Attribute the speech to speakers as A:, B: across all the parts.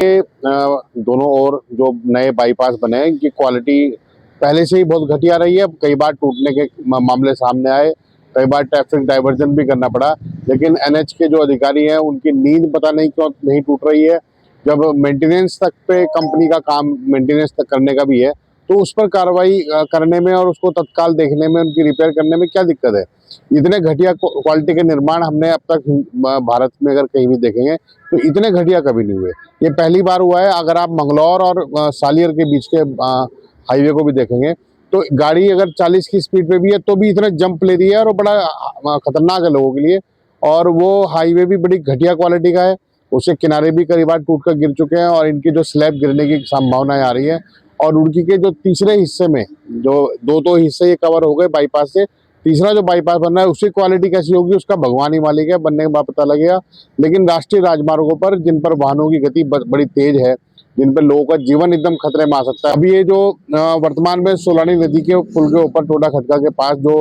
A: के दोनों ओर जो नए बाईपास बने हैं इनकी क्वालिटी पहले से ही बहुत घटिया रही है। कई बार टूटने के मामले सामने आए, कई बार ट्रैफिक डाइवर्जन भी करना पड़ा। लेकिन एनएच के जो अधिकारी हैं उनकी नींद पता नहीं क्यों नहीं टूट रही है। जब मेंटेनेंस तक पे कंपनी का काम मेंटेनेंस तक करने का भी है तो उस पर कार्रवाई करने में और उसको तत्काल देखने में, उनकी रिपेयर करने में क्या दिक्कत है। इतने घटिया क्वालिटी के निर्माण हमने अब तक भारत में अगर कहीं भी देखेंगे तो इतने घटिया कभी नहीं हुए। ये पहली बार हुआ है। अगर आप मंगलौर और सालियर के बीच के हाईवे को भी देखेंगे तो गाड़ी अगर 40 की स्पीड पे भी है तो भी इतना जंप ले रही है और वो बड़ा खतरनाक है लोगों के लिए। और वो हाईवे भी बड़ी घटिया क्वालिटी का है, उसके किनारे भी कई बार टूट कर गिर चुके हैं और इनकी जो स्लैब गिरने की संभावनाएं आ रही है। और रुड़की के जो तीसरे हिस्से में जो दो हिस्से ये कवर हो गए बाईपास से, तीसरा जो बाईपास बन रहा है उसकी क्वालिटी कैसी होगी उसका भगवान ही मालिक है, बनने के बाद पता लगेगा। लेकिन राष्ट्रीय राजमार्गों पर जिन पर वाहनों की गति बड़ी तेज है, जिन पर लोगों का जीवन एकदम खतरे में आ सकता है। अभी ये जो वर्तमान में सोलानी नदी के पुल के ऊपर टोडा खटका के पास जो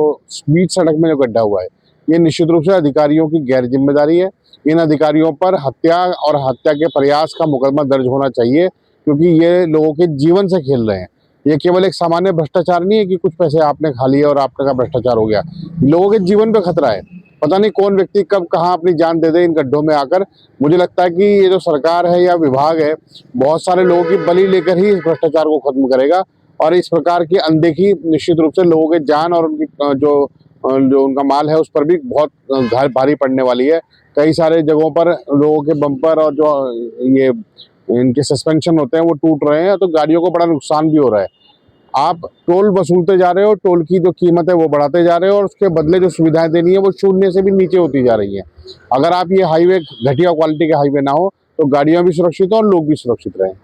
A: बीच सड़क में जो गड्ढा हुआ है, ये निश्चित रूप से अधिकारियों की गैर जिम्मेदारी है। इन अधिकारियों पर हत्या और हत्या के प्रयास का मुकदमा दर्ज होना चाहिए, क्योंकि ये लोगों के जीवन से खेल रहे हैं। ये केवल एक सामान्य भ्रष्टाचार नहीं है कि कुछ पैसे आपने खा लिए और आपका भ्रष्टाचार हो गया। लोगों के जीवन पे खतरा है। पता नहीं कौन व्यक्ति कब कहाँ अपनी जान दे दे इन गड्ढों में आकर। मुझे लगता है कि ये जो सरकार है या विभाग है बहुत सारे लोगों की बलि लेकर ही इस भ्रष्टाचार को खत्म करेगा। और इस प्रकार की अनदेखी निश्चित रूप से लोगों के जान और उनकी जो उनका माल है उस पर भी बहुत भारी पड़ने वाली है। कई सारे जगहों पर लोगों के बम्पर और जो ये इनके सस्पेंशन होते हैं वो टूट रहे हैं, तो गाड़ियों को बड़ा नुकसान भी हो रहा है। आप टोल वसूलते जा रहे हो, टोल की जो कीमत है वो बढ़ाते जा रहे हो और उसके बदले जो सुविधाएं देनी है वो शून्य से भी नीचे होती जा रही है। अगर आप ये हाईवे घटिया क्वालिटी के हाईवे ना हो तो गाड़ियां भी सुरक्षित हो और लोग भी सुरक्षित रहें।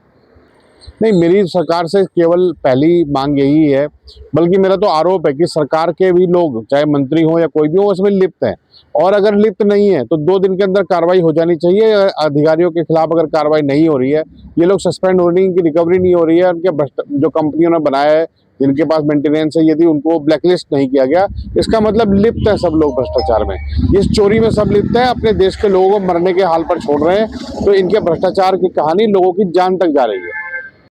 A: नहीं, मेरी सरकार से केवल पहली मांग यही है, बल्कि मेरा तो आरोप है कि सरकार के भी लोग, चाहे मंत्री हो या कोई भी हो, उसमें लिप्त हैं। और अगर लिप्त नहीं है तो 2 दिन के अंदर कार्रवाई हो जानी चाहिए। अधिकारियों के खिलाफ अगर कार्रवाई नहीं हो रही है, ये लोग सस्पेंड हो रही है, इनकी रिकवरी नहीं हो रही है, उनके जो कंपनियों ने बनाया है जिनके पास मेंटेनेंस है, यदि उनको ब्लैकलिस्ट नहीं किया गया, इसका मतलब लिप्त है सब लोग भ्रष्टाचार में। इस चोरी में सब लिप्त है, अपने देश के लोगों को मरने के हाल पर छोड़ रहे हैं। तो इनके भ्रष्टाचार की कहानी लोगों की जान तक जा रही है।